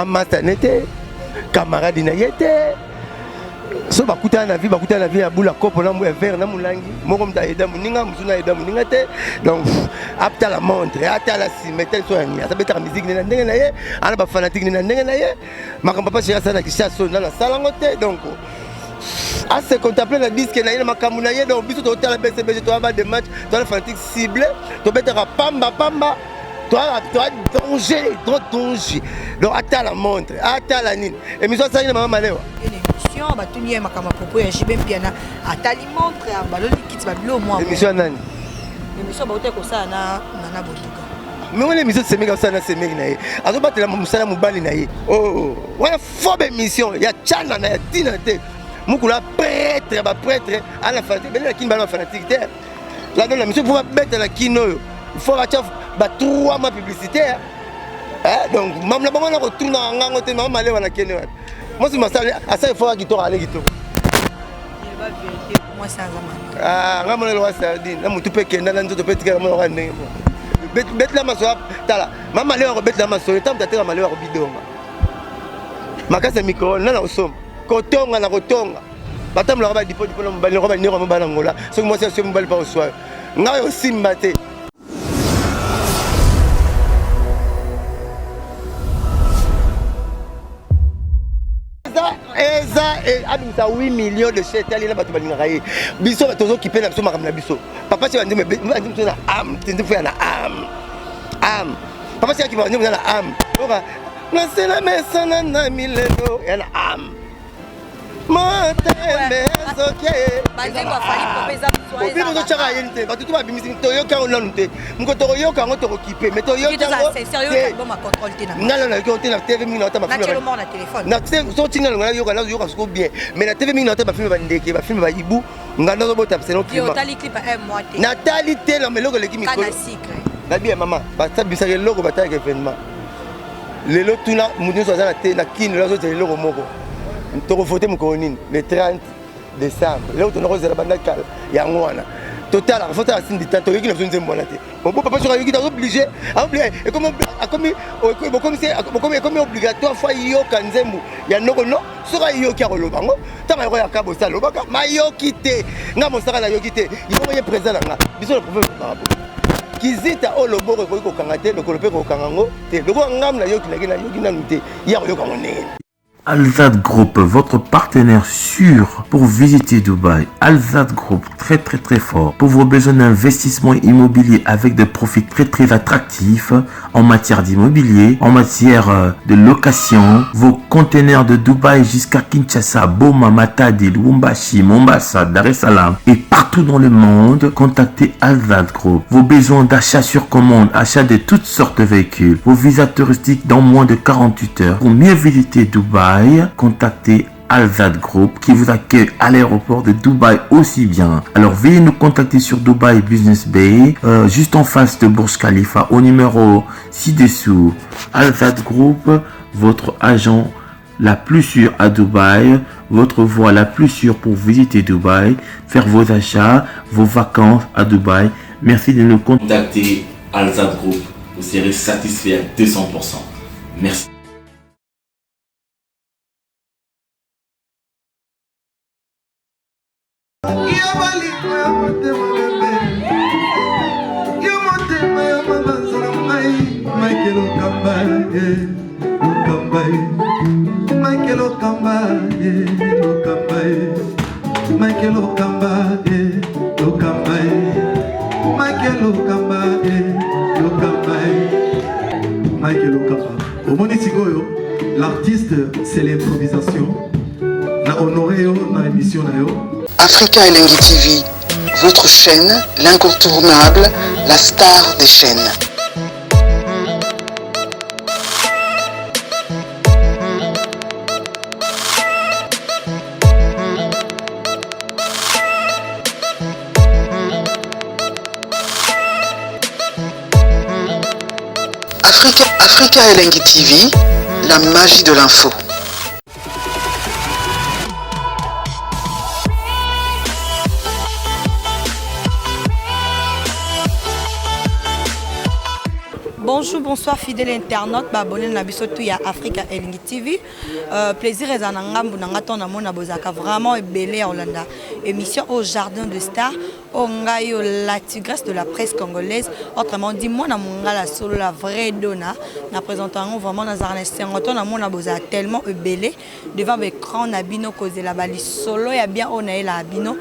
amasanete camarade na yete so bakuta na vie ya bula kopo na mwe vert na mulangi moko mta eda muninga musuna eda muninga te donc apta la montre ata la simetel so yani asa beta musique na ndenge na ye ana ba fanatique na ndenge na ye makamba pa chéra sana kisha so na sala ngote donc à se contempler le disque na ye makambu na ye donc biso to tala BCBG to aba de match to la fanatique ciblé to betera pamba toi danger trop danger donc ata la montre ata la nini émission ça ni mama malewa batuni makama propos ya JB Piana atali montre ya baloli kiti babilo moi émission nani émission baote ko ça na botuka mais on émission semeka ça na semeki na ye azo batela musala mubali na ye oh wana fobe émission ya chana na ya tina te mukula prêtre ba prêtre à la fanatique bela kin ba fanatique te la donne la mission pour mettre la kino il faut acha ba 3 mois publicitaire donc même la bango na retourne ngango te mama malewa na kene wana moi c'est ma salle à ça il faut qu'il aller qui to il va vérité moi sans amana ngamo le roi sardine na mutu pe kenda na nzoto pe tika mo ka ndenge bet la maso tala mama malewa bet la maso tam tatela malewa ko bidonga makasa micro na usom kotonga na kotonga batam la ba dipo na mbali ko ba ni ko mbana ngola so moi c'est mbali pa au soir ngayo simba te et abimisa 8 millions de chetali na bato balingaka ye biso tozokipe na biso makambo na biso papa si bandimi na âme tindifu ya na âme papa si akiba bandimi na âme oka nasela mesana na milelo ya na âme motembe soke banzembo afali kopeza obi bozo chaka yeni te bato to babimisi toyoka ngo nanu te mko toyoka ngo tokokipe mais toyoka ngo sérieux bon ma contrôle te na ngala na ko te na TV mingi na ta ba film na téléphone na so tinga ngala yoka sko bien mais na TV mingi na ta ba film ba ndeke ba film ba ibu ngana zo bota selon climat yo tali clip un mois te na tali te na meloko leki mikolo kana secret na bien mama ba ta bisa ke logo ba ta ke événement lelo tuna mutu so za te na kin la so te loko moko toko voter mko nini le 30 décembre leo tunako banda kala ya ngwana total la photo asindi tanto yeki na zonze mbona te bon papa so yeki ta obligé et comme obligatoire fois yo kanzembu ya noko no so ka yo ki a kolobango tanga yo ya kabo sa lobaka ma yo kite nga mosaka na yo kite il faut y présent nga biso le problème babo kizita o loboko ko kanga te lokolo pe ko kanga ngo te loko ngam na yo ki na yo ki na nute ya ko yo kanga nene. Alzad Group, votre partenaire sûr pour visiter Dubaï. Alzad Group, très fort pour vos besoins d'investissement immobilier avec des profits très attractifs en matière d'immobilier, en matière de location. Vos conteneurs de Dubaï jusqu'à Kinshasa, Boma, Matadi, Lubumbashi, Mombasa, Dar es Salaam et partout dans le monde, contactez Alzad Group. Vos besoins d'achat sur commande, achat de toutes sortes de véhicules, vos visas touristiques dans moins de 48 heures. Pour mieux visiter Dubaï, contactez Alzad Group qui vous accueille à l'aéroport de Dubaï aussi bien. Alors veuillez nous contacter sur Dubaï Business Bay, juste en face de Burj Khalifa au numéro ci-dessous. Alzad Group, votre agent la plus sûre à Dubaï, votre voie la plus sûre pour visiter Dubaï, faire vos achats, vos vacances à Dubaï. Merci de nous contacter Alzad Group. Vous serez satisfait à 200%. Merci. L'artiste, c'est l'improvisation. Na honoré dans l'émission. Africa Elengi TV, votre chaîne, l'incontournable, la star des chaînes. Africa Elengi TV, la magie de l'info. Bonjour, bonsoir fidèles internautes, abonnés à Bisotou ya Africa Elingi TV. Plaisir et zanangambu nangaton na mona bozaka vraiment belé Hollanda. Émission au jardin de stars, au ngayo la tigresse de la presse congolaise. Autrement dit, moi na monga la solo la vraie donna. Na présentant vraiment dans un instant na mona bozaka tellement belé devant l'écran na bino cause la bali solo ya bien on a la bino.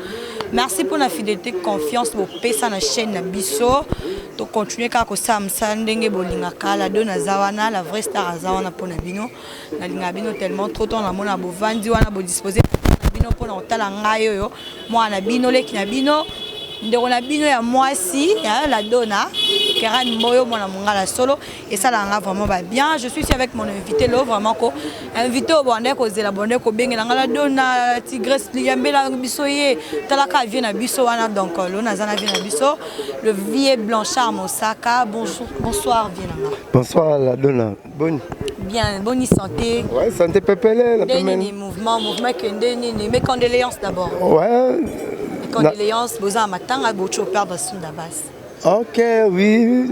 Merci pour la fidélité, confiance, pour pesa na chaîne na biso. To continuer ka ko samsa ndenge bolinga kala dona zawana la vraie star zawana pona bino na linga bino tellement trop temps na mona bovandi wana bo disposer bino pona otala ngayo yo mwana bino leki na bino ndeko na bino ya mwasi ya la dona Keran Moyo mwana mongala solo et ça là vraiment va bien. Je suis ici avec mon invité là vraiment ko invité au bonde ko zela bonde ko bengela ngala dona tigresse liambela bisoye talaka vient na biso wana donc lo nazana vient na biso le vieux Blanchard Mosaka. Bonsoir bien. Bonsoir la dona. Bonne. Bien, bonne santé. Ouais, santé pépélé la pépélé. Des mouvements kende mes condoléances d'abord. Ouais. Mes condoléances boza matanga bocho perdre Sunda Bass. Ok, oui,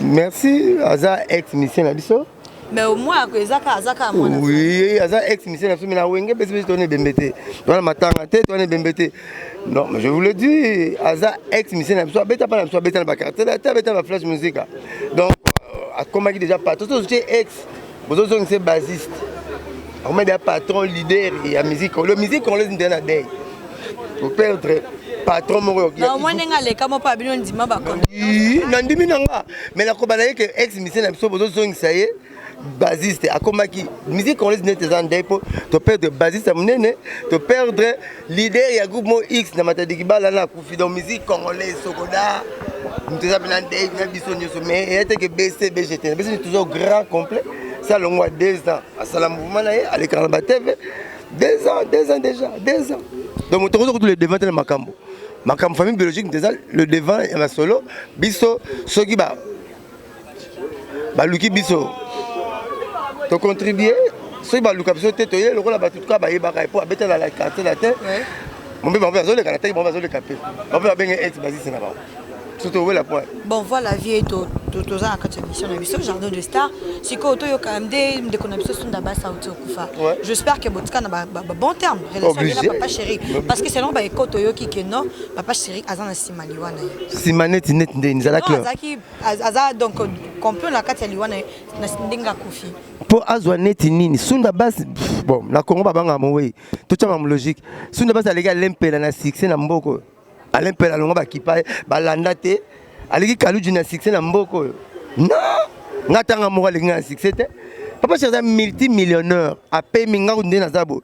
merci. Aza ex-mission la biso. Mais au moins, Azaka oui, Aza ex-mission la biso. Mais la wenge, parce que tu es bembete. Tu es matanga, tu es bembete. Non, mais je vous le dis, Aza ex-mission la biso. Beta pas la biso, beta la carte, beta la flash musique. Donc, à comment il déjà pas. Tout ce qui est ex, vous avez c'est basiste. On met des patrons, leaders et la musique. La musique, on laisse une dernière day. Pour perdre. Patron moro na mwana ngale kama pa bino ndima ba konde na ndimi nanga mais la kobala que ex mission na biso bozo zongisa ye basiste akomaki musique congolaise net ezande po to perdre basiste munene to perdre leader ya groupe Mo X na matadiki bala na kufi dans musique congolaise sokoda muteza bina ndé na biso nyoso mais était que BCBGT c'est toujours grand complet ça le mois 2 ans à sala mouvement na ye à l'écran ba TV 2 ans déjà 2 ans donc on retrouve tous les devants de Makambo. Ma famille biologique, le devant et ma solo, biso, soki ba luki biso. To contribuer, soki ba luka biso tete, le rôle ba tout cas ba yeba ka pour abeta dans la carte la tête. Mon bébé on va zoler la tête, on va zoler capé. On va bien ex basiste na ba. Surtout où la point. Bon voilà vie to za na kati émission na biso jardin de star. Siko to yo quand même de connexion Sunda Bass auto kufa. J'espère que botka na bon terme relation avec papa chéri parce que selon ba ekoto yo ki non papa chéri azana simaliwana. Simaneti net nzala clair. Azaki aza donc comprendre la kati liwana na ndinga kufi. Pour azwa neti nini Sunda Bass bon na Congo babanga mowe. Tout ça ma logique. Sunda Bass alega lempela na succès na mboko. Alain Pela longa bakipa balanda te aliki kaluji na succès na mboko non ngatanga moko alinga na succès te papa cherza multimillionnaire ape minga kunde na zabo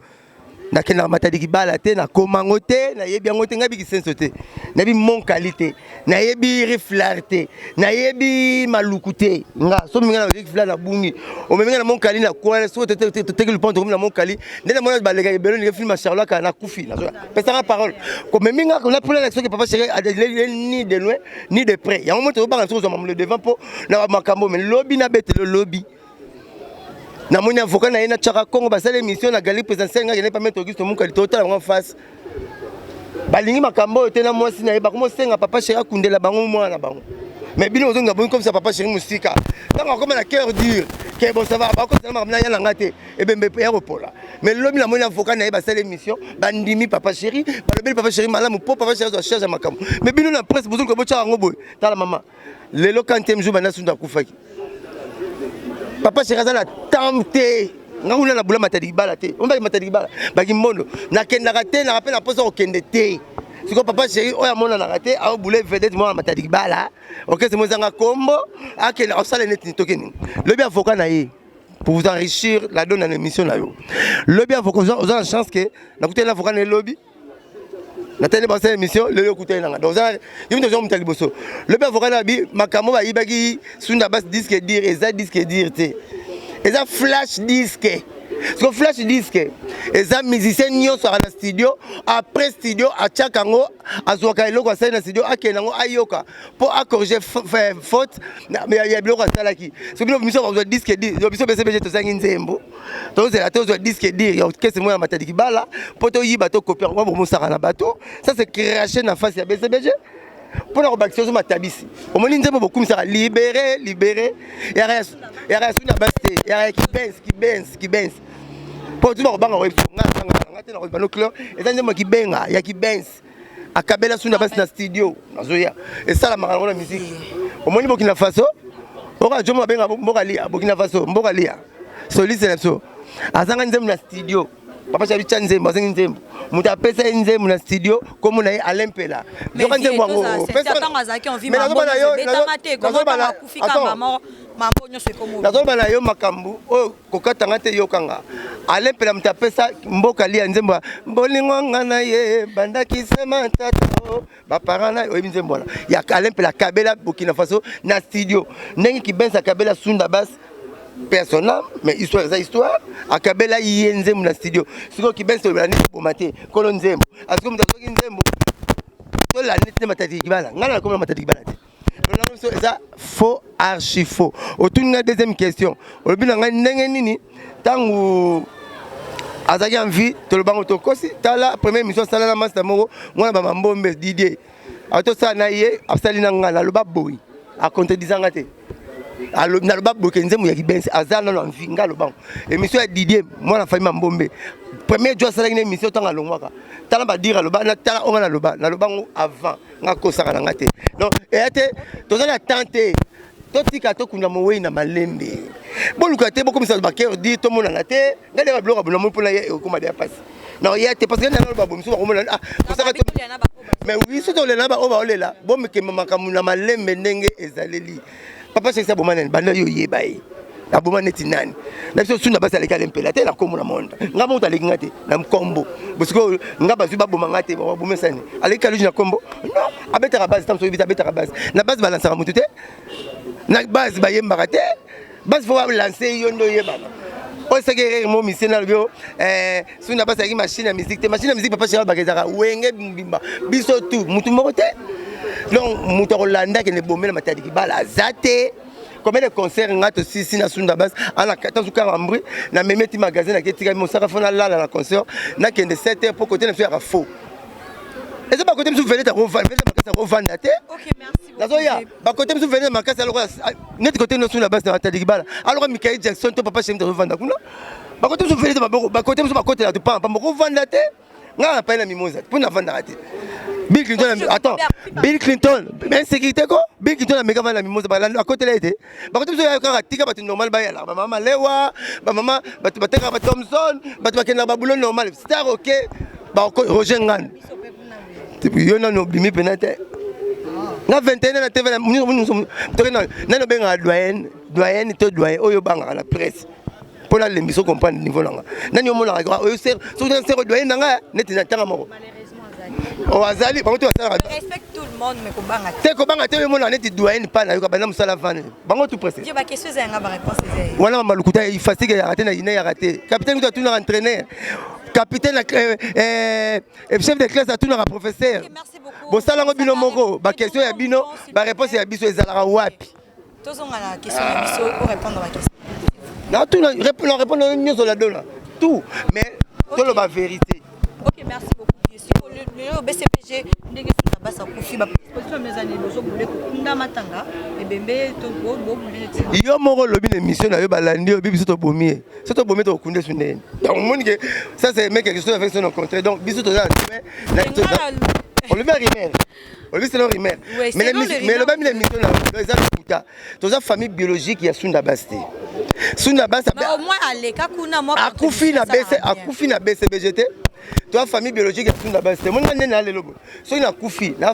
na kena matadiki bala te na komango te na yebi yango te ngabi kisenso te na bi mon qualité na yebi reflarté na yebi maluku te nga so minga na refla na bungi o minga na mon qualité na quoi so te le point na mon qualité ndena mona balega ebelo ni film Charlotte na kufi na pesa parole comme minga on a pour la que papa chéri ni de loin ni de près yango moto ba so le devant po na makambo mais lobby na bete le lobby na moni avocat na ina chaka Congo basale émission na gali présidentielle nga pas mettre Auguste mon qualité total en face balingi makambo te na mwasi na yeba komo senga papa chéri akundela bango mwana bango mais bino ozonga bon comme ça papa chéri musika tant comme na cœur dur que bon ça va ba ko tellement na yana ngate e bembe ya repola mais lobi na moni avocat na yeba basale émission bandimi papa chéri balobi papa chéri malamu po papa chéri doit charger makambo mais bino na presse bozonga ko bocha ngo boy tala maman lelo 40e jour bana sunda kufaki papa chéri azala tamte ngakuna na bula matadi bala te on va matadi bala baki mondo na kenda raté na rappel na posa okende te siko papa chéri oya mona na raté a bula vedette mona matadi bala OK c'est moi zanga kombo akela osala net ni tokeni le bien avocat na ye pour vous enrichir la donne dans l'émission là yo le bien avocat vous avez la chance que na coûter l'avocat na lobby na télé ba cette émission le écouter nanga donc ça il me donne mutali boso le bien avocat na bi makamo ba yibaki Sunda Bass disque dire et ça disque dire te et ça flash disque parce que flash disque et ça musicien nyo sur la studio après studio a chakango azwaka eloko a na studio akenango ayoka pour corriger faute mais il y a biloko salaki so bino mission ba disque dire yo biso BCBG to sangi nzembo to c'est la to disque dire yo kese moya matadiki bala pour to yiba to copier on va mosaka na bateau ça c'est cracher na face ya BCBG pour la rebâtir sur ma tabisi. Au moins, nous avons beaucoup ça libérer. Il y a une base, il y a qui benz. Pour tout le monde, il y a qui benz. À Kabela sur la base dans studio. Et ça, la musique. Au moins, Burkina Faso, Burkina Faso, soliste c'est ça. Azanga nzembo na studio. Papa chabi chanzembo, azanga nzembo. Muta pesa nzembo na studio comme on a Alain Pela. Donc nzembo ngo. Pesa tanga zaki on vit mambo. Betamate comment ba kufika mama mambo nyo se komo. Nazo bana yo makambu o kokatanga te yokanga. Alain Pela muta pesa mboka lia nzembo. Bolingo ngana ye banda kisema tato. Ba parana o nzembo la. Ya Alain Pela Kabela Burkina Faso na studio. Nengi kibenza Kabela Sunda Bass. Personnel, mais histoire, à Kabela Yenzem dans le studio. Ce qui est bien, c'est pour mater, Colonzem. À ce que nous avons dit, la nette de mathématiques, voilà, comment mathématiques, ça faux, archi faux. Autour de la deuxième question, au bout d'un tant Azaki en vie, tout le banc autocosi, t'as la première mission, ça la masse d'amour, moi, ma bombe Didier. À tout ça, naïe, Absalina Ngala, le baboui, à compter 10 ans. Alors, na loba bokenze mu yaki benzi azana no mvinga loba émission ya Didier moi la famille Mbombe premier jour ça une émission tanga longwaka tala ba dire loba na tala onga na loba avant nga kosaka na ngate donc et tozala tenter totika to kuna mowe na malembe boluka te beaucoup misa ba cœur dit to mona na te ngale ba bloka bona mo pona ye ko ma dia passe non il y a parce que na loba bomso ko mona ah mais oui surtout le na ba oba olela bom ke makamuna malembe ndenge ezaleli. Papa c'est ça bomane banda yo yebai la bomane tinani na biso suna basa leka lempela te la komo na monde nga monta leki ngate na mkombo parce que nga bazu ba bomanga te ba bomesani aleka luji na kombo non abeta base tam so bita beta base na base balance ka mutu te na base ba yemba te base faut lancer yondo yebana o segere mo misena bio suna basa ki machine à musique te machine à musique papa chéri ba kezaka wenge mbimba biso tout mutu moko te. Donc, Moutorolanda qui est bombé la matière de Kibala, Zate, combien de concerts on a aussi si na Sunda Bass, à la 14 ou 40 bruit, na même petit magasin qui est mon sarafona là dans la concert, n'a qu'un de 7 heures pour côté de faire faux. Et c'est pas côté de souvenir de revendre, ok, merci. Nazoya, bah côté de souvenir de ma casse alors, net côté de Sunda Bass dans la matière de Kibala, alors Michael Jackson, ton papa chez de revendre, bah côté de souvenir de ma bah côté de ma côté là, tu pas revendre la tête, n'a pas la mimosa, pour n'a vendre la tête. Bill Clinton, attends, Bill Clinton, mais sécurité quoi? Bill Clinton a méga mal la mimosa, à côté là était. Par contre, tu as un tika, tu normal, bah maman Lewa, bah maman, bah tu vas te faire Thompson, bah tu vas te faire boulot normal, star ok, bah Roger Ngan. Depuis yon a oublié pénate. Na 21 ans na TV, nous sommes, nous ben doyen, to doyen, oyo banga la presse. Pour la l'émission comprendre niveau là. Nani omo la oyo ser, so ser doyen nanga, net na tanga moko. Ozali, bango tu respecte tout le monde mais kobanga. Te kobanga te mo na net doyen pa na yo ka bana musala vane. Bango tout presse. Dieu ba question za nga ba réponse c'est. Voilà malukuta il fatigue ya raté na ina ya raté. Capitaine tu as entraîneur. Capitaine chef de classe a tout na professeur. Merci beaucoup. Bon ça lango bino moko, ba question ya bino, ba réponse ya biso ezala wapi. Tozonga la question ya biso pour répondre à la question. Non, tout répondre mieux sur la donne. Tout, mais tout le vérité. Ok, merci beaucoup. Le BCPG, ndenge suna basa kufi ba position mes années bozo boule kunda matanga e bembe to bo boule. Yo moko lobi l'émission na yo balandi obi biso to bomie. So to bomie to kunde sunene. Donc mon que ça c'est mec quelque chose avec son contraire. Donc biso to za on le met rimer. On lui c'est le rimer. Mais le même l'émission là, les amis to famille biologique ya Sunda Baste. Sunda Baste au moins aleka kuna moi akufi na BCBGT. Toi famille biologique ya Sunda Baste. Mon ngane na lelo. So ina kufi na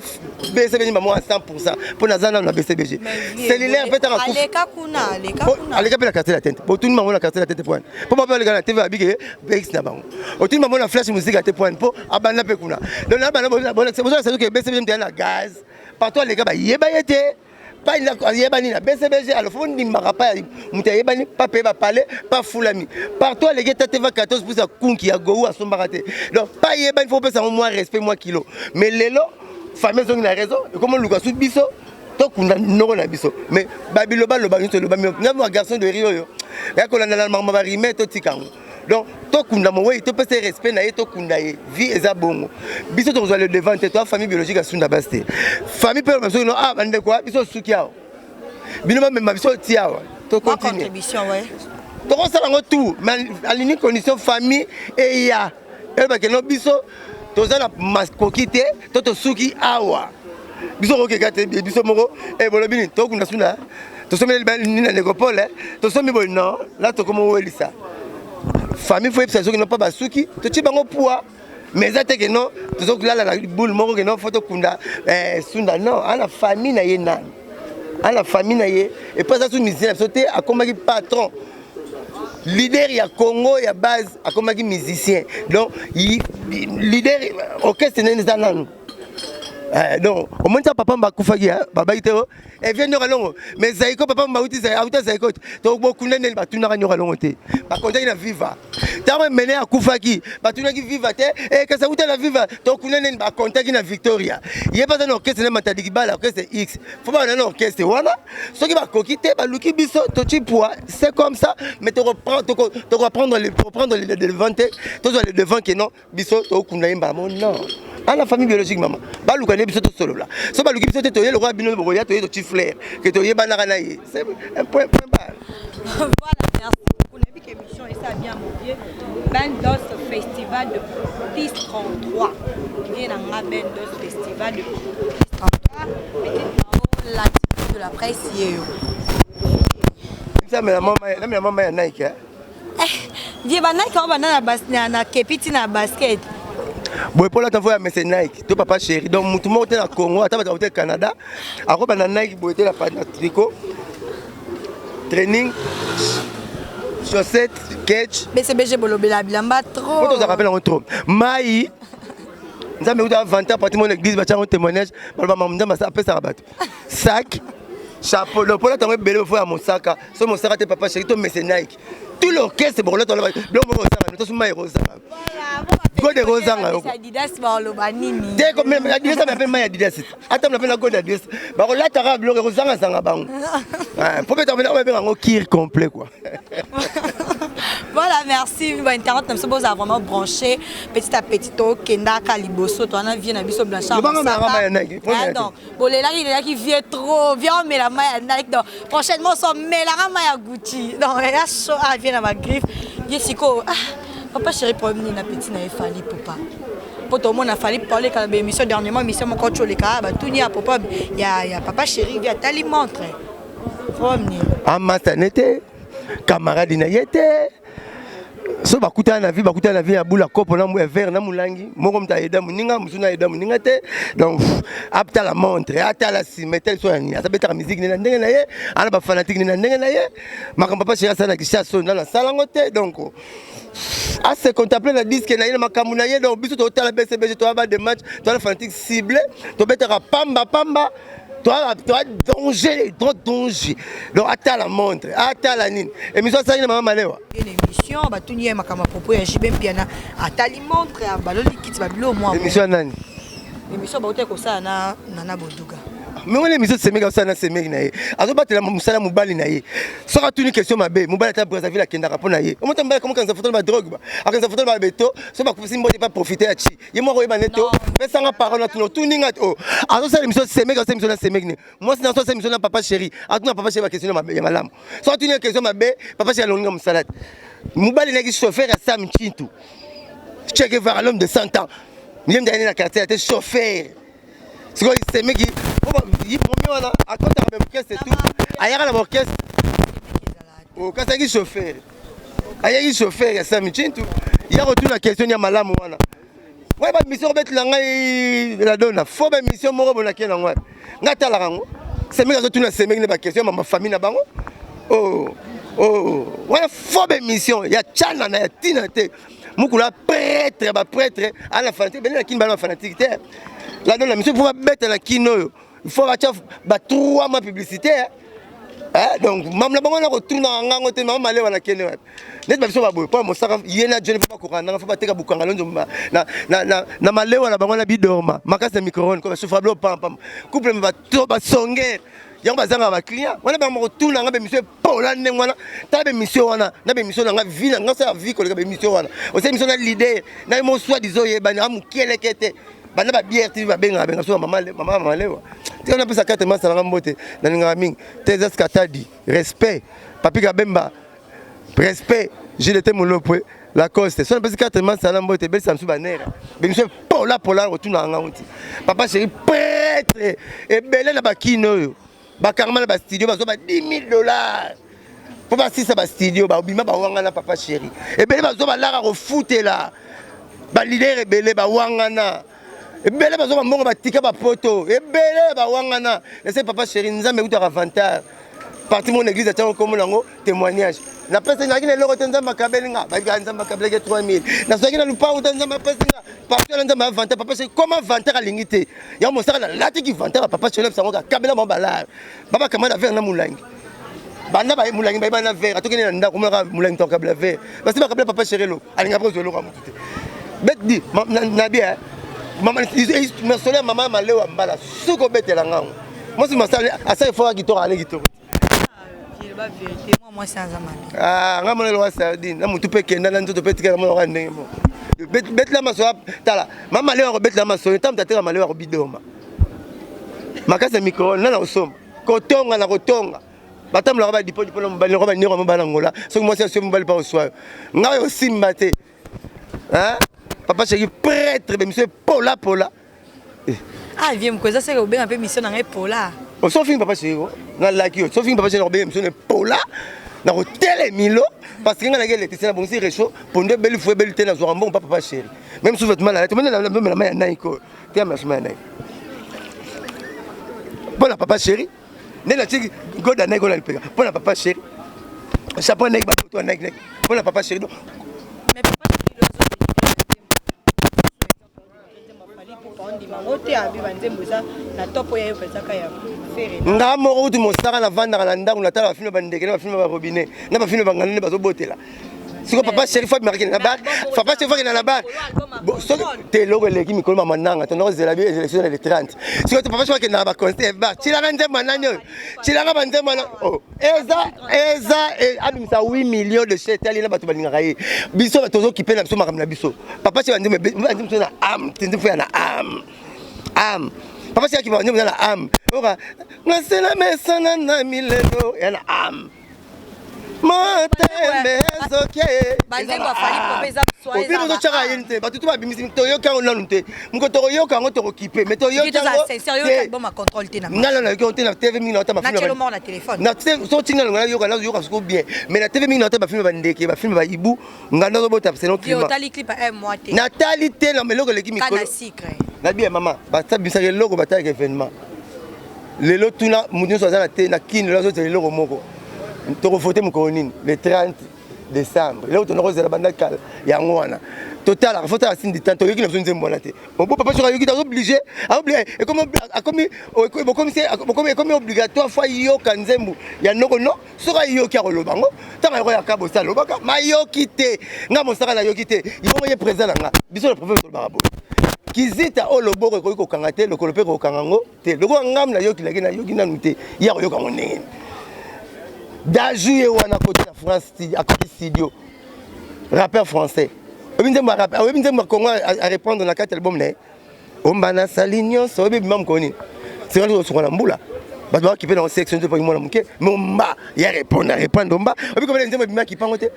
BCBG maman à 100% pour nazana na BCBG. Cellulaire peut être akufi. Aleka pe la carte la tête. Pour tout le monde la carte la tête point. Pour pas aller la TV abige BX na bango. Tout le monde la flash musique à tête point pour abana pe kuna. Donc là c'est pour ça que BCBG me na gaz. Partout les gars ba yeba yete. Pas il a na BCBG alors faut ndimaka pas muta yebani pas peba parler pas fulami partout les gars teva 14 pour ça kunki ya go à sombarate donc pas yebani faut pas ça moins respect moins kilo mais lelo famille zone na raison comment luka sou biso to kunda noko na biso mais babilo ba lo ba nto lo ba mi na garçon de rio yo ya ko na mama ba rimet to tikango donc tokunda mowe topesa respect na ye tokunda ye vie eza bongo biso tokozwa le devant te toi famille biologique asunda basi te famille pe biso no ah bande quoi biso suki awa bino même biso ti awa to continue contribution ouais tokosala ngo tout mais à l'unique condition famille et ya elba ke no biso tozala maskoki te to tosuki awa biso kokeka te biso moko bolobi ni tokunda sunda tosomeli ni na nécropole tosomi boy non là tokomo welisa famille faut epesa soki no pa basuki totie bango poids mais ça que non tozokulala na boule moko que non faut tokunda sunda non à la famille na ye nani à la famille na ye et pas ça sous musicien sauter à comme patron leader ya Congo ya base à comme musicien donc leader orchestre n'est pas là. Donc, au moins, papa m'a koufagi, baba itero, et vient de Ralongo. Mais Zaïko, papa m'a outi, Zaïko, donc beaucoup de batuna à Ralongote. Par contre, il a viva. T'as mené à Koufagi, batuna qui viva, et que ça outa la viva, donc on a un contact in Victoria. Il n'y a pas un orchestre, l'orchestre X. Faut pas un orchestre, voilà. Ce qui va coquiter, Luki Bisso, Tochi Poa, c'est comme ça, mais tu reprends les devants, tu les devants qui non, Bisso, Tokunaïmba, non. À la famille biologique, maman. Balouka n'est pas solo là. Si Balouki est le roi Bino Boya, tu es le petit frère, que tu es Banaranaï. C'est un point bas. Voilà, merci beaucoup. On a vu que l'émission est ça bien mouillé. Bendos Festival de Piste 33. Il y a un Bendos Festival de Piste 33. Mettez l'article de la presse hier. Ça, mais la maman est Nike. Viens, Nike, on va na kepiti na basket. Bon, pour la t'envoyer un message Nike, toi papa chéri. Donc, tout le monde est au Congo, tu es au Canada. Après, tu as Nike, tu as la tricot, training, chaussettes, catch. Mais c'est BG Bolobela, bilamba trop. Quand on se rappelle en trop. Maï, nous avons 20 ans, pratiquement l'église, nous avons un témoignage, nous avons appelé ça rabat. Sac, chapeau, le pour la t'envoyer belé au fond à mon sac. Sur mon sac, papa chéri, toi, message Nike. Tout l'orchestre, c'est bon, là, tu as le God de Rosanga. Adidas ba lobanini. Dès que même Adidas m'appelle Maya Adidas. Attends, m'appelle la God Adidas. Bah là tu as le Rosanga sanga bango. Faut que tu viennes avec un kir complet quoi. Voilà, merci. Internet nous sommes vraiment branché petit à petit au Kenda Kaliboso, toi on vient à biso Blanchard. Donc, bon les là il est là qui vient trop, viens mais la Maya Nike donc prochainement son mais la Maya Gucci. Donc là chaud à vient à ma griffe. Yesiko papa chéri problème na petit na fali papa. Pour tout le monde a fallu parler quand l'émission dernièrement émission mon coach les cas bah tout ni à papa il y a papa chéri vient t'alimente. Problème. Ah matanete camarade na yete. So bakuta na vie ya bula kopo na mu vert na mulangi moko mta eda muninga musuna eda muninga te donc apta la montre ata la simetel so yani ata beta musique na ndenge na ye ana ba fanatique na ndenge na ye makamba pa chéri sana kisha so na salango te donc à se contempler le disque na ye makambu na ye donc biso to tala BCBG to ba de match to la fanatique ciblé to beta pamba toi danger, trop danger. Donc attends la montre, attends la nine. Émission ça y est maman malewa. Une émission bah tout n'y a makama propos ya JB piana attends la montre ya baloli kit babilo moi. Émission nani? Émission ba ko ça na nana boduga. Mais on émission c'est méga ça na c'est méga na ye. Azo ba tela musala mubali na ye. Sora tuni question mabe, mubali ta Brazzaville akenda rapona ye. On monte mbala comment quand ça photo ba drogue ba. Quand ça photo ba beto, so ba kusi mbote pas profiter à chi. Ye mo ko ba neto, mais ça nga parole na tout ninga oh. Azo ça émission c'est méga, c'est émission na c'est méga. Moi c'est dans ça émission na papa chéri. Atuna papa chéri ba question mabe ya malamu. Sora tuni question mabe, papa chéri longa musalade. Mubali na ki chauffeur à Sam Chintu. Check vers l'homme de 100 ans. Milem d'aller na quartier, était chauffeur. C'est quoi c'est mec il premier là à côté de l'orchestre et tout ailleurs à l'orchestre au quand il chauffeur ailleurs il chauffeur ya Sam Chintu il y a retour la question ya malamu wana ouais ba mission bet la ngai la donna faut ba mission moko bonaki na ngwa ngata la rango c'est mec retour na c'est mec ba question ma famille na bango oh ouais faut ba mission ya chana na ya tina te mukula prêtre ba prêtre à la fanatique ben la kin ba fanatique te là dans la mission pour mettre la kino il faut acheter 3 mois publicité donc même la bango na retourne na ngango te maman male wana kene net ba biso ba boy pas mo saka yena jeune pas ko kana faut ba teka bukanga lonzo na male wana bango na bidorma makasa microphone ko souffle pam pam couple ba to ba songer yango bazanga ba client wana ba mo tuna nga be monsieur Paula ndengwana ta be monsieur wana na be monsieur nga vie nga sa vie ko le be monsieur wana o se monsieur na leader na mo soit disons yebana amu kielekete bana ba bière ti ba benga so mama lewa ti on a pesa 4 mois salanga mbote na ninga mingi tezas katadi respect papi kabemba respect je l'étais mon lopwe la coste so on a pesa 4 mois salanga mbote bel samsu banera be monsieur Paula rotuna nga onti papa chéri prêtre et belé na bakino yo ba karma na ba studio ba so ba $10,000 pour ba si ça ba studio ba obima ba wanga na papa chéri et belé ba so ba lara refutela ba leader belé ba wanga na ebele bazo mbongo batika ba poto ebele ba wangana laissez papa chéri nzambe kuta avantage parti mon église atako comme nango témoignage na pesa na kine loko tenza makabelinga ba ganza makabeleke 3000 na soki na lupa utanza mapesinga parti na nzambe avantage papa chéri comment avantage alingité ya mo saka na lati ki avantage papa chéri sango ka kabela mo balaa baba kamana vers na mulangi banda ba mulangi ba na vers atoki na ndako mo ka mulangi to kabela vers parce que kabela papa chéri lo alinga prozo lo ka mutute bet di na bien maman solaire maman malewa mbala suko betela ngango moi si masale asa il faut akitora ale kitoko il va vérité moi sans amana ngamo le wa sardine na mutu pe kenda na nzoto pe tikela mo ka ndenge mo bet la maso tala mama lewa bet la maso tam tatela malewa ko bidoma makasa micro na na osoma kotonga na kotonga batam la ba dipo na mbali ko ba niro mo bana ngola so moi c'est mbali pa oswa ngayo simba te hein papa chéri prêtre monsieur Paula ah viens me causer c'est que bien un peu mission dans Paula on s'en fin papa chéri na like yo s'en fin papa chéri bien mission Paula na hotel Milo parce que ngana ngele tisi na bon si réchaud pour de belle fois belle tena zo bon papa chéri même sous vêtement là tu me la main naiko tu as ma naiko bon papa chéri ne la tiki goda naiko la pega bon papa chéri chapeau naiko ba toi naiko bon papa chéri mais papa nga moko uti mosaka na vandaka na ndako na tala bafilme bandeke na bafilme barobine na bafilme bangana bazobotela siko papa chéri fa marqué na bar papa chéri fa na bar te logo eleki mikolo mama nanga tonoko zela bi élection le 30 siko papa chéri fa na ba concert bar tilanga nzemba nanyo tilanga banzemba oh eza abimisa 8 millions de chetali na bato balingaka ye biso batozo kipe na biso makamna biso papa chéri banzemba na am tindu fa na am papa chéri ki banzemba na am oka ngasela mesana na milelo ya na am Motembe zoke banzemba fali popeza soye obi bozo chaka yente batutu ba bimisi to yoka ona nte mko to yoka ngo to kipe mais to yoka ngo sérieux bon ma contrôle tena ngala na yoka na TV mingi na ta na telo mo na téléphone na so tinga na yoka siko bien mais na TV mingi na ta ba film ba ndeke ba film ba ibu nganda zo bota c'est non climat yo tali clip un mois té Nathalie té na meloko leki mikolo kana secret na bien maman ba ta bisa ke logo ba ta événement lelo tuna mutu so za na té na kin lo zo te logo moko to voter mon coronine le 30 décembre là où tu n'auras pas banda kala yango wana total la photo à signe de temps to yoki na besoin de mbona te bon papa sera yoki obligé et comme obligatoire fois yoka nzembu ya noko no sera yoki a rolobango tanga ya kabo sa lobaka ma yoki te nga mosaka na yoki te yongo ye présent nga biso le professeur barabo kizita o loboko ko kanga te lokolo pe ko kanga ngo te loko ngam na yoki laki na yoki na nute ya ko yoka ngene Dajoué wana côté la France à côté studio rappeur français obinzemba rappeur obinzemba Congo à répondre na 4 albums né ombana salignon so obi mam koni c'est quand on na mbula ba ba qui peut dans section de pour moi na muke momba ya répondre omba obi comme nzemba bima qui pangote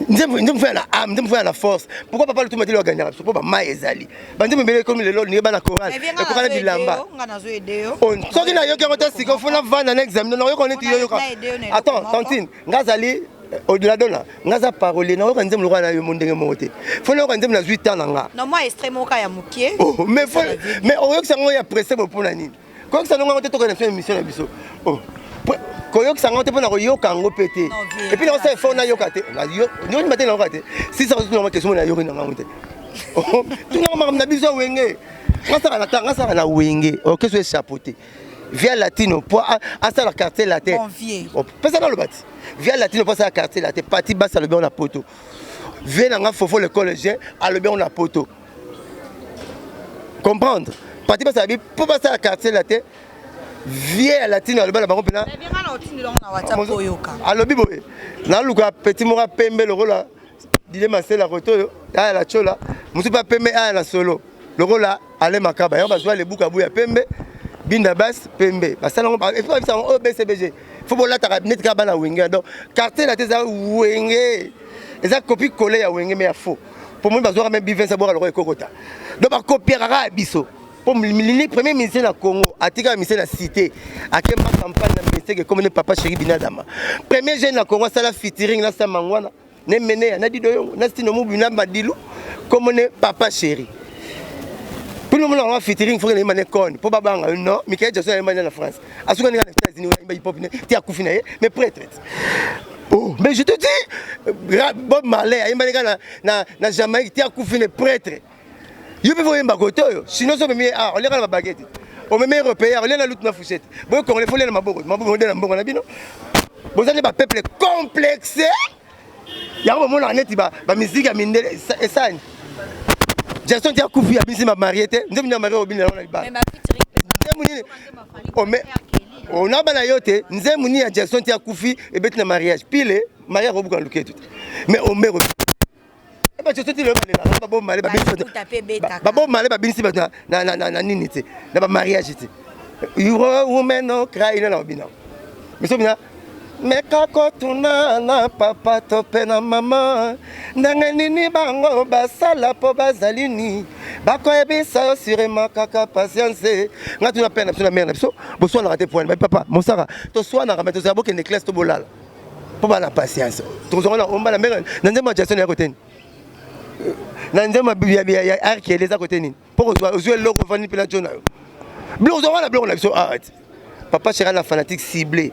nzemba fait la âme nzemba fait la force pourquoi papa le tout mettre le gagner pourquoi ba ma ezali ba nzemba mbele comme le lol ni ba na chorale et pourquoi la bilamba on soki na yoki ngota siko fona vana na examen na yoko neti yoka attends tantine ngazali au-delà de là ngaza parole na yoko nzemba lokana yo mondenge mote fona yoko nzemba na 8 ans nga non moi extrêmement ka ya mukie mais oyoki sango ya pressé pona nini ko ça non ngote to kana émission na biso oh koyoki sango te pona koyoka ngo pété et puis on sait fona yoka te na yo ni matin na yoka te si ça nous ma question na yoki na ngote oh tu na ma na biso wenge ngasa na wenge o qu'est-ce que chapeauté via latino pour à ça la quartier latin bon pesa dans le bâti via latino pour ça la quartier latin parti basse le bien on a poto vient nga fofo le collégien à le bien on a poto comprendre parti basse pour passer la quartier latin vie à latine aloba la bango pena alobi boye na luka petit mora pembe le rôle dile masela roto ya la chola musu pa pembe a la solo le rôle ale makaba ya bazwa le buka buya pembe binda bas pembe basala ngo il faut ça au BCBG faut bola ta net ka bana wenge donc quartier la teza wenge eza copie collée ya wenge mais ya faux pour moi bazwa même biven sabora le kokota donc ba copier rara biso pour le premier ministre na Congo atika ministre la cité ake ma campagne na ministre que comme ne papa chéri binadama premier jeune na Congo sala featuring na samangwana ne mené na didoyo na stino mu bina madilu comme ne papa chéri pour le moment on va featuring faut que les mané con pour babanga non Michael Jackson est mané en France asuka ninga na États-Unis il va popiner ti akufina mais prêtre oh mais je te dis Bob Marley il mané na Jamaïque ti akufina prêtre yo pe voyemba koto sinon so memi on leka na baguette o memi européen on leka na lutte na fourchette boy congolais faut leka na maboko na mbongo na bino bozali ba peuple complexé ya ko mona neti ba musique ya mindele esani Jason tia kufi ya bisi ma mariete nzemu na marié obina na ba nzemu ni o me on a bana yote nzemu ni ya Jason tia kufi e beti na mariage pile mariage ko buka luketu mais o me ba je te dis le ba bon malé ba binsi ba na nini te na ba mariage te women no cry na obina mais so bina mais kako tuna na papa tope na mama ndanga nini bango basala po bazalini bako ebisa sûrement kaka patience nga tuna pena na mère na biso bo so na raté point papa mon sara to so na rameto za boke necklace to bolala po ba na patience to zo na omba na mère na nzema Jason ya côté na nzema ya arki les à côté nini pour jouer logo vani pela jona blo zo na blo na biso arrête papa chéri la fanatique ciblé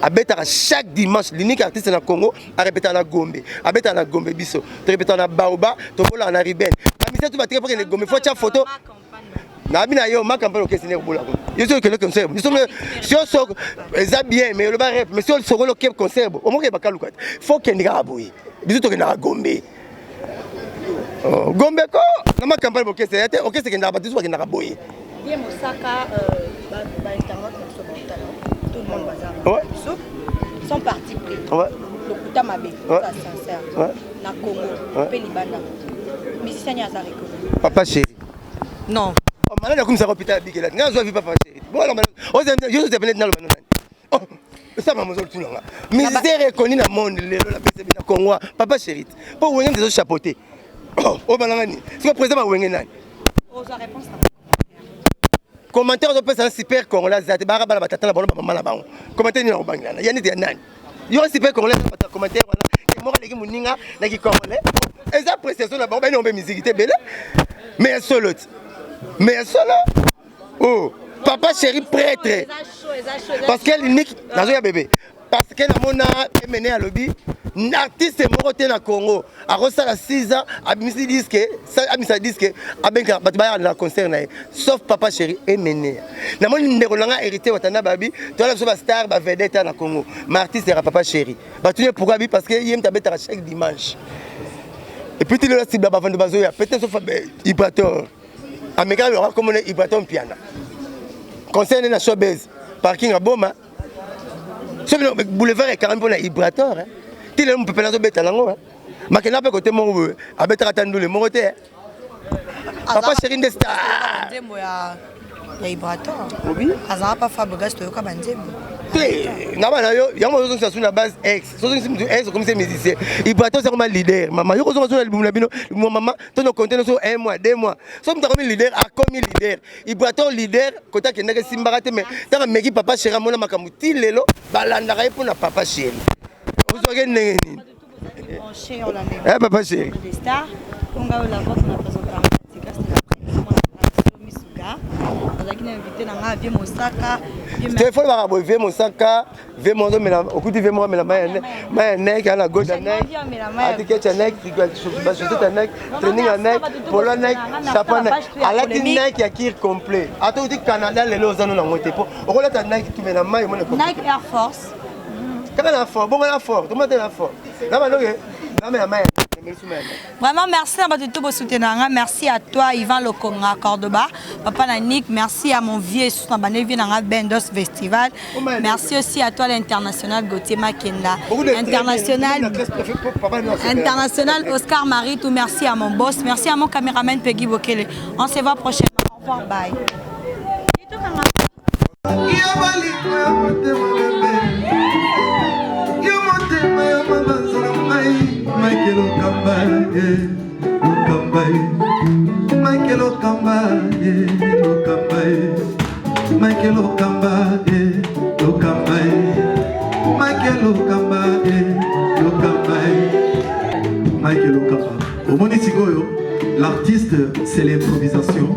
abeta chaque dimanche l'unique artiste na Congo a répété na Gombe abeta na Gombe biso to répéter na Baoba to vola na Riben la mise tout battre pour que les Gombe faut ta photo na bina yo ma campagne que c'est ne bola yo so que le concert nous sommes si on so ça bien mais le rap mais si on so le concert au moins ba kaluka faut que ndika aboyi biso to que na Gombe Gombe ko na ma campagne que c'est OK c'est que na battu que na aboyi bien Mosaka ba internet tout le monde bazar sont partis pris le kuta mabe ça sincère na Congo pe libanda musicien ya zariko papa chéri non oh malade comme ça hôpital bigela nga zo vi papa chéri bon alors yo te venir dans le banane oh ça maman zo tunanga musicien reconnu dans le monde la BCB na Congo papa chéri pour wenge des chapeauté oh banangani c'est le président wenge nani aux réponse commentaire de personne super congolais zate bara bala batata na bono mama na bango commentaire ni na bangana yani de nani yo super congolais na commentaire wala ke mo leki muninga na ki congolais eza prestation na bango ba nombe musique te bele mais solo oh papa chéri prêtre parce qu'elle unique na zo ya bébé parce que na mona mené à lobby artiste moroté na Congo a reçu la 6 ans a misi disque abenka batba na concert na sauf papa chéri est mené na moni ndeko nanga hérité watana babi to la so ba star ba vedette na Congo mais artiste era papa chéri batune pourquoi bi parce que yem tabeta chaque dimanche et puis tu le cible ba vendre bazo ya peut-être sauf Ibrator ameka le comme on Ibrator piano concert na showbiz parking à Boma ce boulevard est carrément pour Ibrator hein. Tu ne peux pas la bête à l'angle. Mais quand on a côté mon veut, à bête attendre le moroté. Papa chéri de star. Ya Ibrator. Oui. Azara pas Fabregas to yoka banzembo. Na bana yo, yango zo sur la base X. So ex comme c'est musicien. Ibrator c'est comme leader. Maman yo zo sur l'album la bino, maman, ton compte sur 1 mois, 2 mois. So comme leader a comme leader. Ibrator leader, kota ke ndeke simbarate mais ta meki papa chéri mona makamuti lelo, balanda kai pour na papa chéri. Vous avez gagné. Eh papa chéri. Des stars, on va la voir na présenter Misuga. On a invité na Vie Mosaka. Téléphone va Vie Mosaka, Vie Mondo mais au coup de Vie moi mais la main nek à la gauche nek. Atiquette nek, chaussette nek, training nek, polo nek, chapeau nek. À la nek ya kir complet. Attends dit Canada les los na ngote po. O la ta nek tu mais la main moi Nike Air Force. Quand on a fort, bon on a fort, tout le monde est fort. Là maintenant Vraiment, merci à tout pour soutenir. Merci à toi, Yvan Lokonga Cordoba. Papa Nanik, merci à mon vieux Bendos Festival. Merci aussi à toi, l'international Gauthier Makenda. International Oscar Maritou. Merci à mon boss. Merci à mon caméraman Peggy Bokele. On se voit prochainement. Au revoir. Bye. Michael Okamba, Michael Okamba, Michael Okamba, Michael Okamba, Michael Okamba. Au Monisigoyo, l'artiste c'est l'improvisation.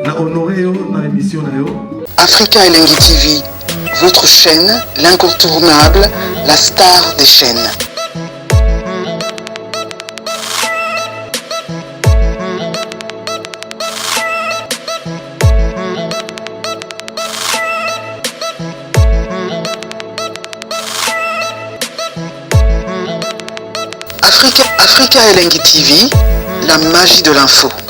Na honoré dans l'émission Africa Elengi TV, votre chaîne, l'incontournable, la star des chaînes. Africa Elengi TV, la magie de l'info.